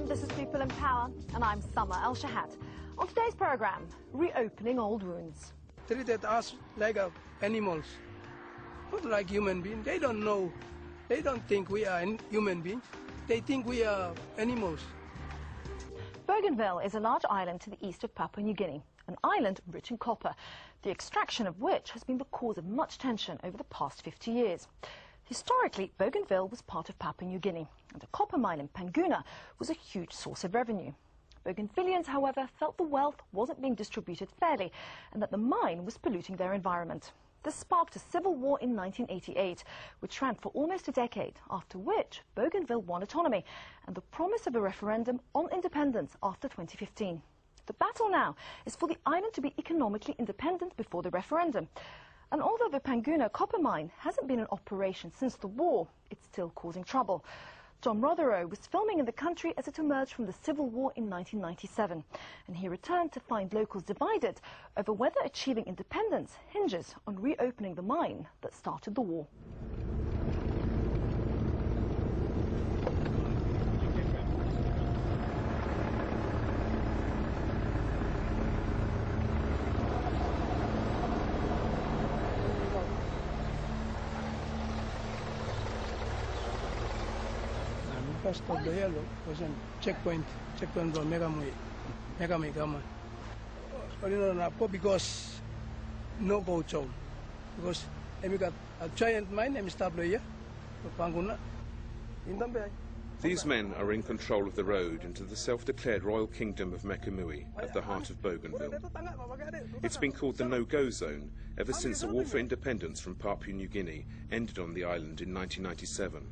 everyone, this is People in Power, and I'm Summer El-Shahad. On today's programme, reopening old wounds. Treated us like animals, not like human beings. They don't know, they don't think we are human beings. They think we are animals. Bougainville is a large island to the east of Papua New Guinea, an island rich in copper, the extraction of which has been the cause of much tension over the past 50 years. Historically, Bougainville was part of Papua New Guinea, and a copper mine in Panguna was a huge source of revenue. Bougainvillians, however, felt the wealth wasn't being distributed fairly and that the mine was polluting their environment. This sparked a civil war in 1988, which ran for almost a decade, after which Bougainville won autonomy and the promise of a referendum on independence after 2015. The battle now is for the island to be economically independent before the referendum. And although the Panguna copper mine hasn't been in operation since the war, it's still causing trouble. John Rotheroe was filming in the country as it emerged from the civil war in 1997, and he returned to find locals divided over whether achieving independence hinges on reopening the mine that started the war. First of the yellow was a checkpoint from Megamui Gama. Because no go show. Because we got a giant mine named Stabloya, Panguna. These men are in control of the road into the self-declared Royal Kingdom of Mekamui at the heart of Bougainville. It's been called the no-go zone ever since the war for independence from Papua New Guinea ended on the island in 1997.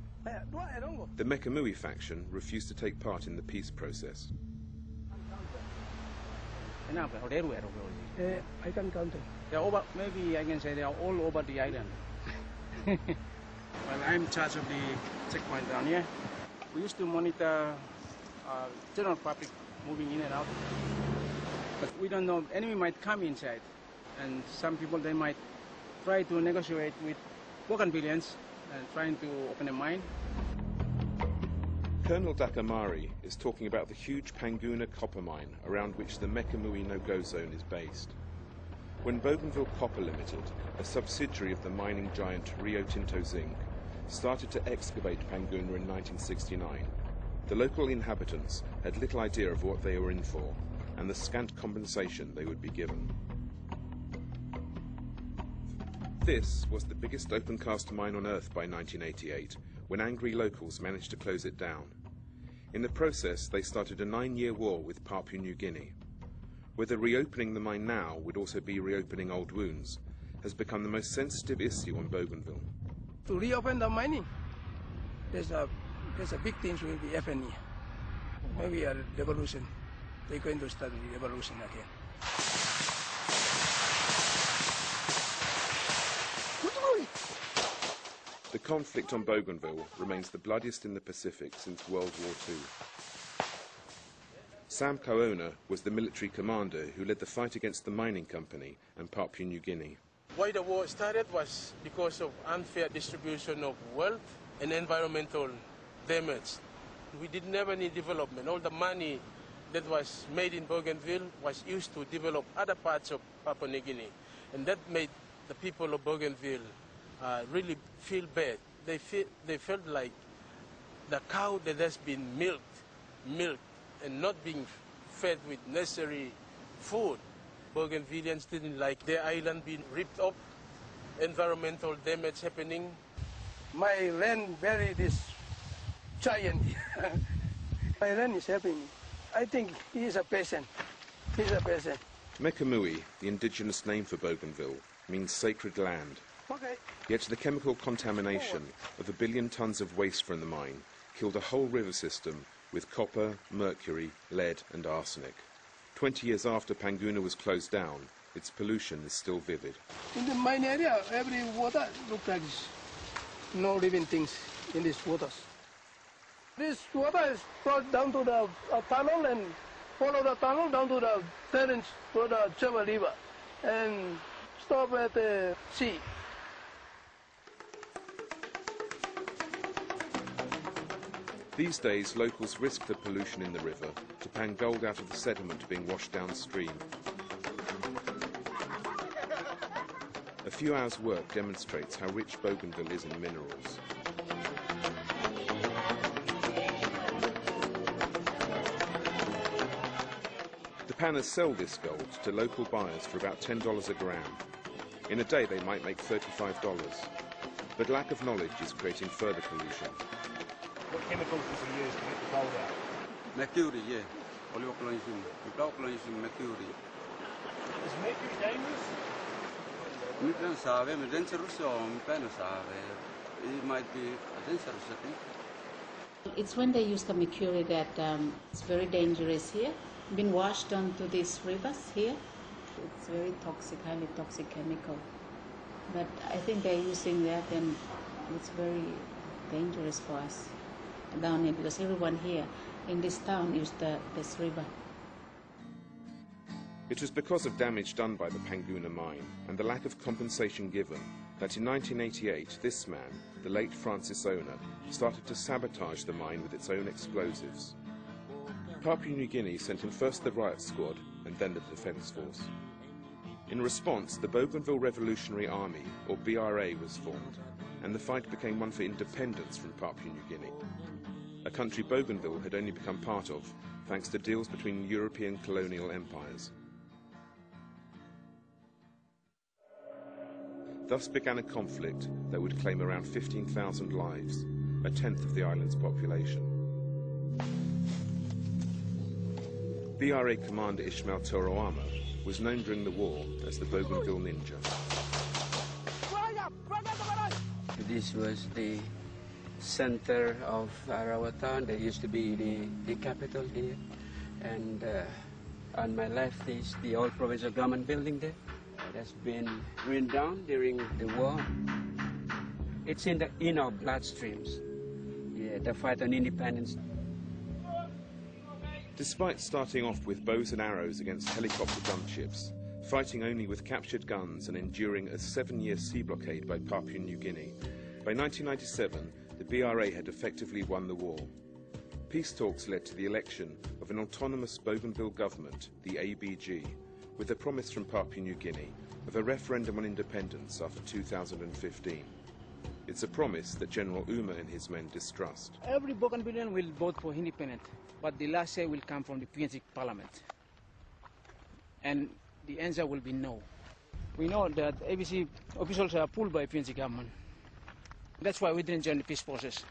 The Mekamui faction refused to take part in the peace process. I can count them. They're over, maybe I can say they are all over the island. Well, I'm in charge of the checkpoint down here. We used to monitor general public moving in and out. But we don't know, enemy might come inside. And some people, they might try to negotiate with Bougainvillians and trying to open a mine. Colonel Dakamari is talking about the huge Panguna copper mine around which the Mekamui no-go zone is based. When Bougainville Copper Limited, a subsidiary of the mining giant Rio Tinto Zinc, started to excavate Panguna in 1969, the local inhabitants had little idea of what they were in for and the scant compensation they would be given. This was the biggest open-cast mine on Earth by 1988, when angry locals managed to close it down. In the process, they started a 9-year war with Papua New Guinea. Whether reopening the mine now would also be reopening old wounds has become the most sensitive issue on Bougainville. To reopen the mining, there's a big things will be happening. Maybe a revolution. They're going to start the revolution again. The conflict on Bougainville remains the bloodiest in the Pacific since World War II. Sam Kaona was the military commander who led the fight against the mining company and Papua New Guinea. Why the war started was because of unfair distribution of wealth and environmental damage. We didn't have any development. All the money that was made in Bougainville was used to develop other parts of Papua New Guinea. And that made the people of Bougainville really feel bad. They felt like the cow that has been milked and not being fed with necessary food. Bougainvillians didn't like their island being ripped up, environmental damage happening. My land buried this giant. My land is helping me. I think he is a peasant. He's a peasant. Mekamui, the indigenous name for Bougainville, means sacred land. Okay. Yet the chemical contamination of 1 billion tons of waste from the mine killed a whole river system with copper, mercury, lead and arsenic. 20 years after Panguna was closed down, its pollution is still vivid. In the mine area, every water looks like this. No living things in these waters. This water is brought down to the tunnel and follow the tunnel down to the terrace to the Java River and stop at the sea. These days, locals risk the pollution in the river to pan gold out of the sediment being washed downstream. A few hours' work demonstrates how rich Bougainville is in minerals. The panners sell this gold to local buyers for about $10 a gram. In a day they might make $35. But lack of knowledge is creating further pollution. What chemicals does he use to get the gold out? Mercury, yeah. Oleoclonism, mercury. Is mercury dangerous? Mi sabe, mi dangerous or mi sabe. It might be dangerous, I think. It's when they use the mercury that it's very dangerous here. Been washed onto these rivers here. It's very toxic, highly toxic chemical. But I think they're using that, and it's very dangerous for us down here because everyone here in this town used this river. It was because of damage done by the Panguna mine and the lack of compensation given that in 1988 this man, the late Francis Ona, started to sabotage the mine with its own explosives. Papua New Guinea sent in first the riot squad and then the defence force. In response, the Bougainville Revolutionary Army, or BRA, was formed, and the fight became one for independence from Papua New Guinea, a country Bougainville had only become part of thanks to deals between European colonial empires. Thus began a conflict that would claim around 15,000 lives, a tenth of the island's population. BRA commander Ismail Toroama was known during the war as the Bougainville Ninja. This was the center of our town. There used to be the capital here. And on my left is the old provincial government building there. It has been ruined down during the war. It's in our bloodstreams. Yeah, the fight on independence. Despite starting off with bows and arrows against helicopter gunships, fighting only with captured guns and enduring a 7-year sea blockade by Papua New Guinea, by 1997 the BRA had effectively won the war. Peace talks led to the election of an autonomous Bougainville government, the ABG, with a promise from Papua New Guinea of a referendum on independence after 2015. It's a promise that General Uma and his men distrust. Every Bougainvillean will vote for independence, but the last say will come from the PNC parliament. And the answer will be no. We know that ABC officials are pulled by PNC government. That's why we didn't join the peace process.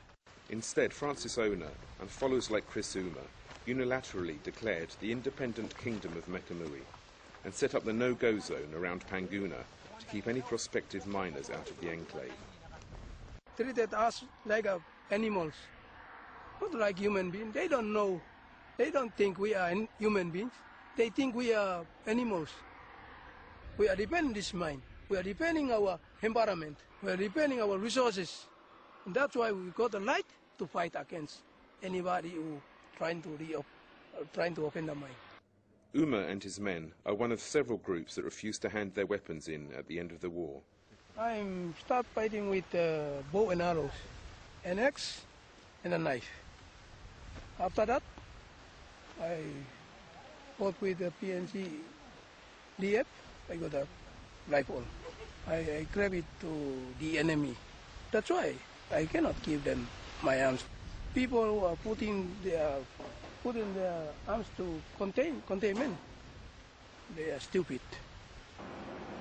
Instead, Francis Ona and followers like Chris Uma unilaterally declared the independent kingdom of Mekamui and set up the no-go zone around Panguna to keep any prospective miners out of the enclave. Treated us like animals, not like human beings. They don't know, they don't think we are human beings. They think we are animals. We are depending this mine. We are depending our environment. We are depending our resources. And that's why we got the right to fight against anybody who trying to open the mine. Uma and his men are one of several groups that refused to hand their weapons in at the end of the war. I start fighting with bow and arrows, an axe and a knife. After that, I fought with the PNC DF. I got a rifle. I grab it to the enemy. That's why I cannot give them my arms. People who are putting their arms to containment, they are stupid.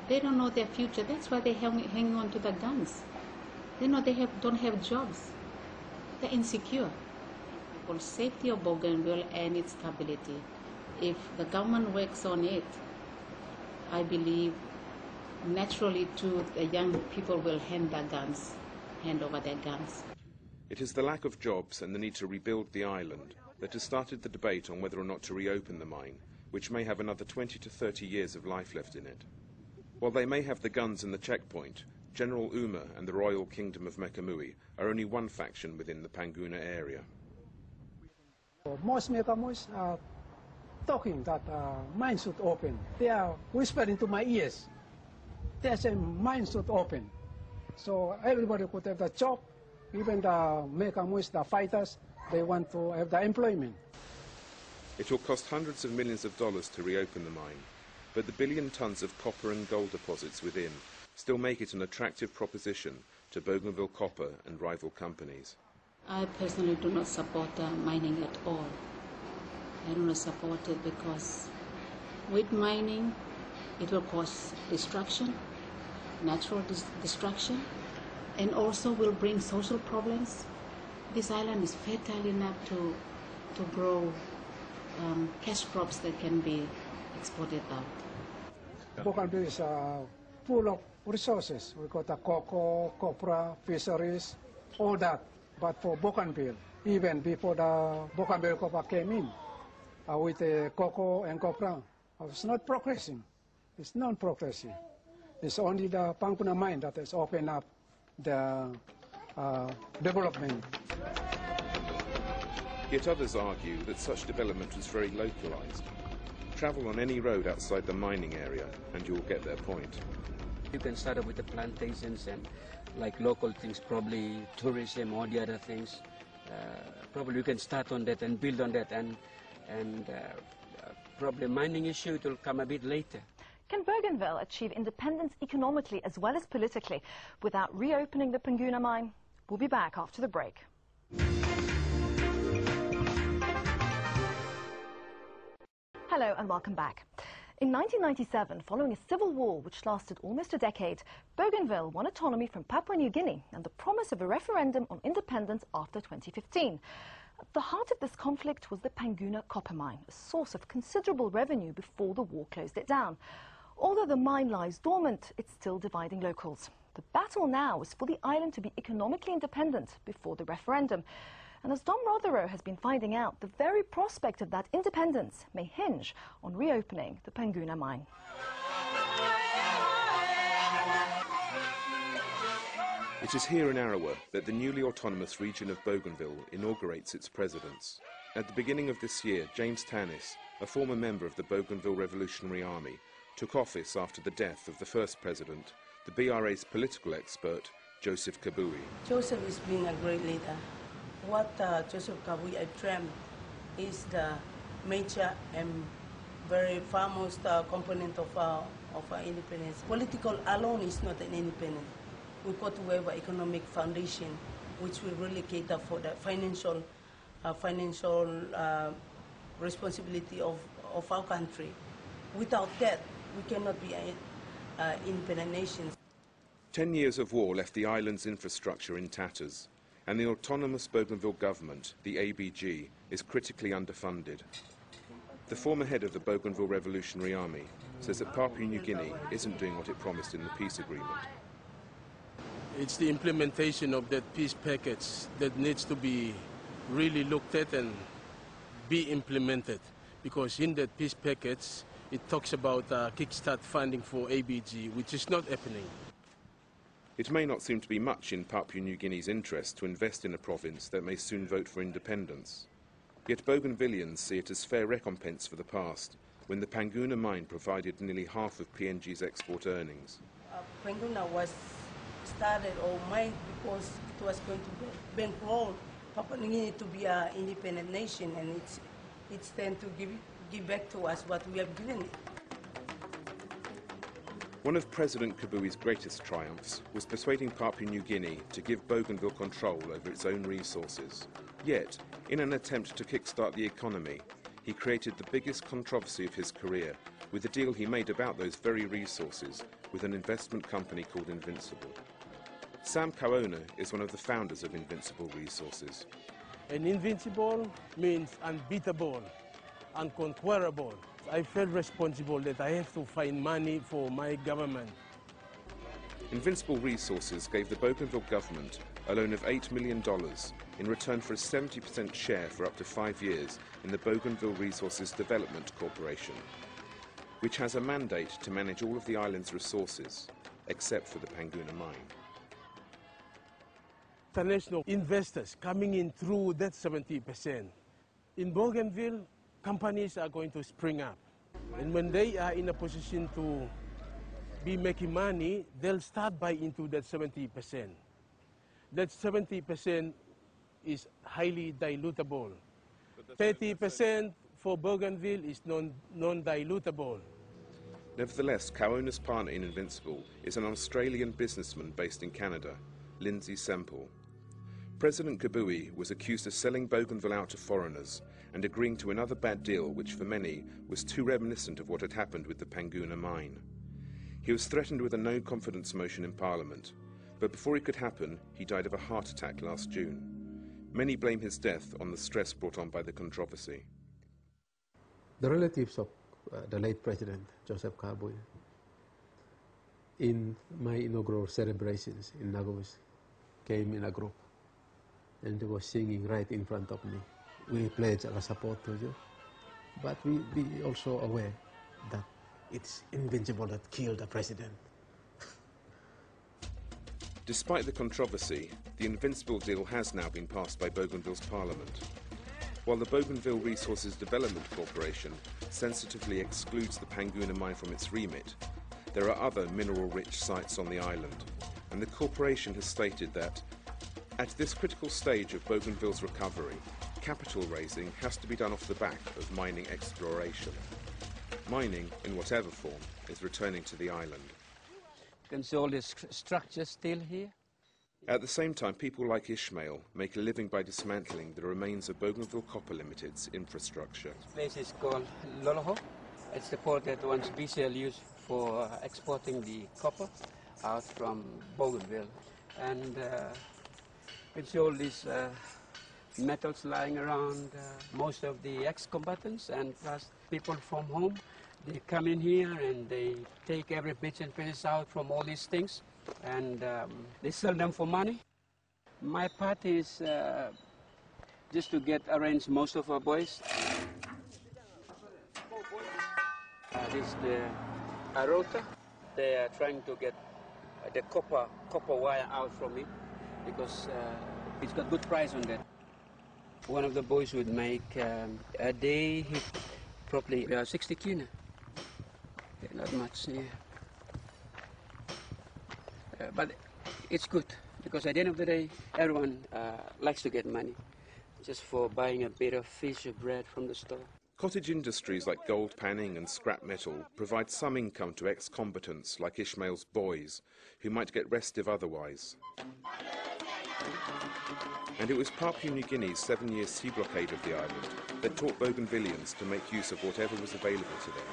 They don't know their future. That's why they hang on to the guns. They know they don't have jobs. They're insecure. For safety of Bougainville and its stability, if the government works on it, I believe naturally too the young people will hand over their guns. It is the lack of jobs and the need to rebuild the island that has started the debate on whether or not to reopen the mine, which may have another 20 to 30 years of life left in it. While they may have the guns and the checkpoint, General Uma and the Royal Kingdom of Mekamui are only one faction within the Panguna area. Most Mekamuis are talking that mine should open. They are whispering to my ears. They say mine should open. So everybody could have the job, even the Mekamuis, the fighters, They want to have the employment. It will cost hundreds of millions of dollars to reopen the mine, but the billion tons of copper and gold deposits within still make it an attractive proposition to Bougainville Copper and rival companies. I personally do not support mining at all. I do not support it because with mining, it will cause destruction, natural destruction, and also will bring social problems. This island is fertile enough to grow cash crops that can be exported out. Bougainville is full of resources. We got the cocoa, copra, fisheries, all that. But for Bougainville, even before the Bougainville copper came in, with the cocoa and copra, it's not progressing. It's not progressing. It's only the Panguna mine that has opened up the development. Yet others argue that such development was very localized. Travel on any road outside the mining area and you'll get their point. You can start up with the plantations and like local things, probably tourism or the other things. Probably you can start on that and build on that, and probably mining issue, it will come a bit later. Can Bougainville achieve independence economically as well as politically without reopening the Panguna mine? We'll be back after the break. Hello and welcome back. In 1997, following a civil war which lasted almost a decade, Bougainville won autonomy from Papua New Guinea and the promise of a referendum on independence after 2015. At the heart of this conflict was the Panguna copper mine, a source of considerable revenue before the war closed it down. Although the mine lies dormant, it's still dividing locals. The battle now is for the island to be economically independent before the referendum. And as Dom Rotheroe has been finding out, the very prospect of that independence may hinge on reopening the Panguna mine. It is here in Arawa that the newly autonomous region of Bougainville inaugurates its presidents. At the beginning of this year, James Tanis, a former member of the Bougainville Revolutionary Army, took office after the death of the first president, the BRA's political expert, Joseph Kabui. Joseph is being a great leader. What Joseph Kabui dreamt is the major and very famous component of our independence. Political alone is not an independence. We've got to have an economic foundation which will really cater for the financial responsibility of our country. Without that, we cannot be an independent nation. 10 years of war left the island's infrastructure in tatters, and the autonomous Bougainville government, the ABG, is critically underfunded. The former head of the Bougainville Revolutionary Army says that Papua New Guinea isn't doing what it promised in the peace agreement. It's the implementation of that peace package that needs to be really looked at and be implemented, because in that peace package it talks about kickstart funding for ABG, which is not happening. It may not seem to be much in Papua New Guinea's interest to invest in a province that may soon vote for independence. Yet Bougainvillians see it as fair recompense for the past, when the Panguna mine provided nearly half of PNG's export earnings. Panguna was started or made because it was going to bankroll Papua New Guinea to be an independent nation, and it's time to give back to us what we have given it. One of President Kabui's greatest triumphs was persuading Papua New Guinea to give Bougainville control over its own resources. Yet, in an attempt to kickstart the economy, he created the biggest controversy of his career with the deal he made about those very resources with an investment company called Invincible. Sam Kaona is one of the founders of Invincible Resources. And invincible means unbeatable, unconquerable. I felt responsible that I have to find money for my government. Invincible Resources gave the Bougainville government a loan of $8 million in return for a 70% share for up to 5 years in the Bougainville Resources Development Corporation, which has a mandate to manage all of the island's resources, except for the Panguna mine. International investors coming in through that 70%. In Bougainville, companies are going to spring up. And when they are in a position to be making money, they'll start buying into that 70%. That 70% is highly dilutable. 30% for Bougainville is non-dilutable. Nevertheless, Kaona's partner in Invincible is an Australian businessman based in Canada, Lindsay Semple. President Kabui was accused of selling Bougainville out to foreigners and agreeing to another bad deal which for many was too reminiscent of what had happened with the Panguna mine. He was threatened with a no-confidence motion in Parliament, but before it could happen, he died of a heart attack last June. Many blame his death on the stress brought on by the controversy. The relatives of the late President Joseph Kabui, in my inaugural celebrations in Nagoes, came in a group and they were singing right in front of me. We pledge our support to you, but we be also aware that it's Invincible that killed the president. Despite the controversy, the Invincible deal has now been passed by Bougainville's Parliament. While the Bougainville Resources Development Corporation sensitively excludes the Panguna mine from its remit, there are other mineral-rich sites on the island, and the corporation has stated that, at this critical stage of Bougainville's recovery, capital raising has to be done off the back of mining exploration. Mining, in whatever form, is returning to the island. You can see all these structures still here. At the same time, people like Ishmael make a living by dismantling the remains of Bougainville Copper Limited's infrastructure. This place is called Loloho. It's the port that once BCL used for exporting the copper out from Bougainville. And you can see all these metals lying around, most of the ex-combatants and plus people from home. They come in here and they take every bits and pieces out from all these things and they sell them for money. My part is just to arrange most of our boys. This is the Arota. They are trying to get the copper wire out from it because it's got good price on that. One of the boys would make a day probably 60 kina. Not much, yeah. But it's good because at the end of the day, everyone likes to get money just for buying a bit of fish or bread from the store. Cottage industries like gold panning and scrap metal provide some income to ex-combatants like Ishmael's boys, who might get restive otherwise. And it was Papua New Guinea's 7-year sea blockade of the island that taught Bougainvillians to make use of whatever was available to them.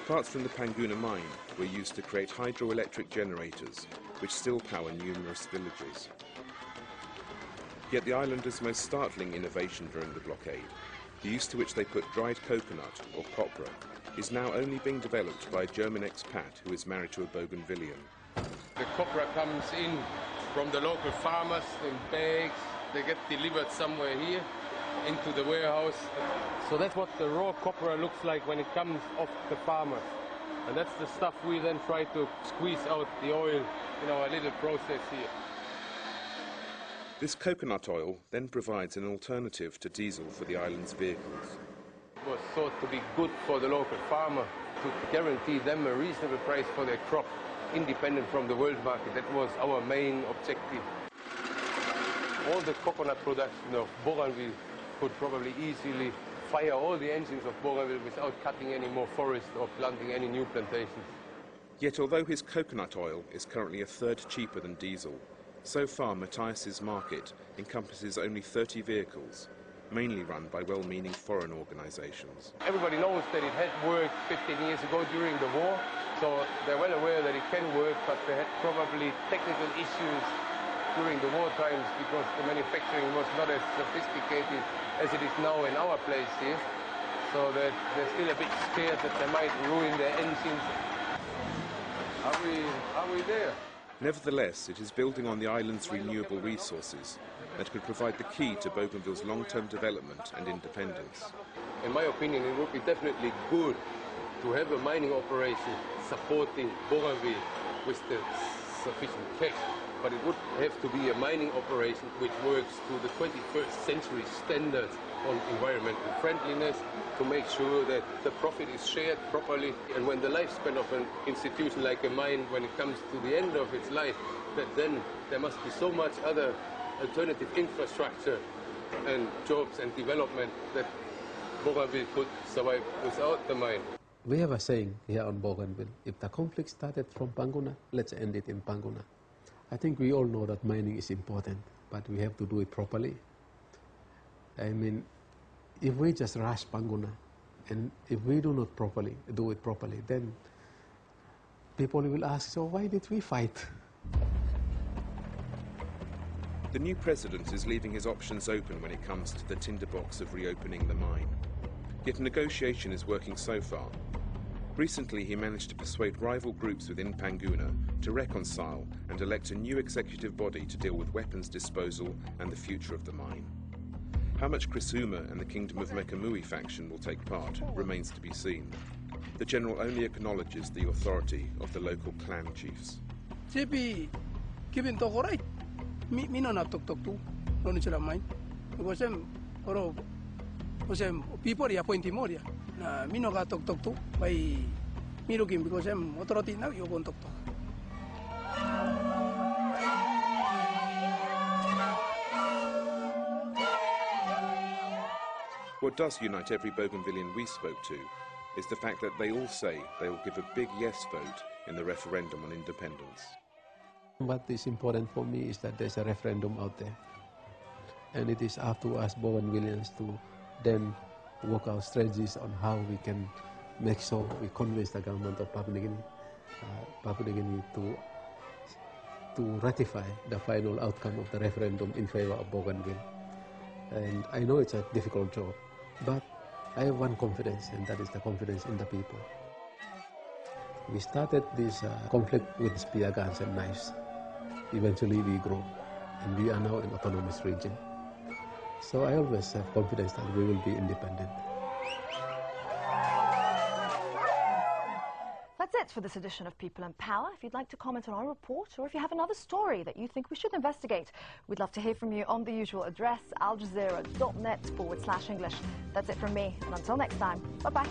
Parts from the Panguna mine were used to create hydroelectric generators, which still power numerous villages. Yet the islanders' most startling innovation during the blockade, the use to which they put dried coconut, or copra, is now only being developed by a German expat who is married to a Bougainvillian. The copra comes in from the local farmers in bags. They get delivered somewhere here into the warehouse. So that's what the raw copra looks like when it comes off the farmers. And that's the stuff we then try to squeeze out the oil in our little process here. This coconut oil then provides an alternative to diesel for the island's vehicles. It was thought to be good for the local farmer to guarantee them a reasonable price for their crop, independent from the world market. That was our main objective. All the coconut production of Bougainville could probably easily fire all the engines of Bougainville without cutting any more forest or planting any new plantations. Yet although his coconut oil is currently a third cheaper than diesel, so far Matthias's market encompasses only 30 vehicles, mainly run by well-meaning foreign organisations. Everybody knows that it had worked 15 years ago during the war, so they're well aware that it can work, but they had probably technical issues during the war times because the manufacturing was not as sophisticated as it is now in our place here. So that they're still a bit scared that they might ruin their engines. Are we there? Nevertheless, it is building on the island's renewable resources that could provide the key to Bougainville's long-term development and independence. In my opinion, it would be definitely good to have a mining operation supporting Bougainville with the sufficient cash. But it would have to be a mining operation which works to the 21st century standards on environmental friendliness, to make sure that the profit is shared properly, and when the lifespan of an institution like a mine, when it comes to the end of its life, that then there must be so much other alternative infrastructure and jobs and development that Bougainville could survive without the mine. We have a saying here on Bougainville, if the conflict started from Panguna, let's end it in Panguna. I think we all know that mining is important, but we have to do it properly. I mean, if we just rush Panguna, and if we do not do it properly, then people will ask, so why did we fight? The new president is leaving his options open when it comes to the tinderbox of reopening the mine. Yet negotiation is working so far. Recently, he managed to persuade rival groups within Panguna to reconcile and elect a new executive body to deal with weapons disposal and the future of the mine. How much Krisuma and the Kingdom of Mekamui faction will take part remains to be seen. The general only acknowledges the authority of the local clan chiefs. JP, given to right, me no na talk to, no ni sila mine. Because people ya point moria. Na me no ga talk to by me looking because authority now you go talk to. What does unite every Bougainvillian we spoke to is the fact that they all say they will give a big yes vote in the referendum on independence. What is important for me is that there's a referendum out there. And it is up to us Bougainvillians to then work out strategies on how we can make sure we convince the government of Papua New Guinea to ratify the final outcome of the referendum in favor of Bougainville. And I know it's a difficult job, but I have one confidence, and that is the confidence in the people. We started this conflict with spear guns and knives. Eventually we grew, and we are now an autonomous region. So I always have confidence that we will be independent. That's it for this edition of People and Power. If you'd like to comment on our report, or if you have another story that you think we should investigate, we'd love to hear from you on the usual address, aljazeera.net/English. That's it from me, and until next time, bye-bye.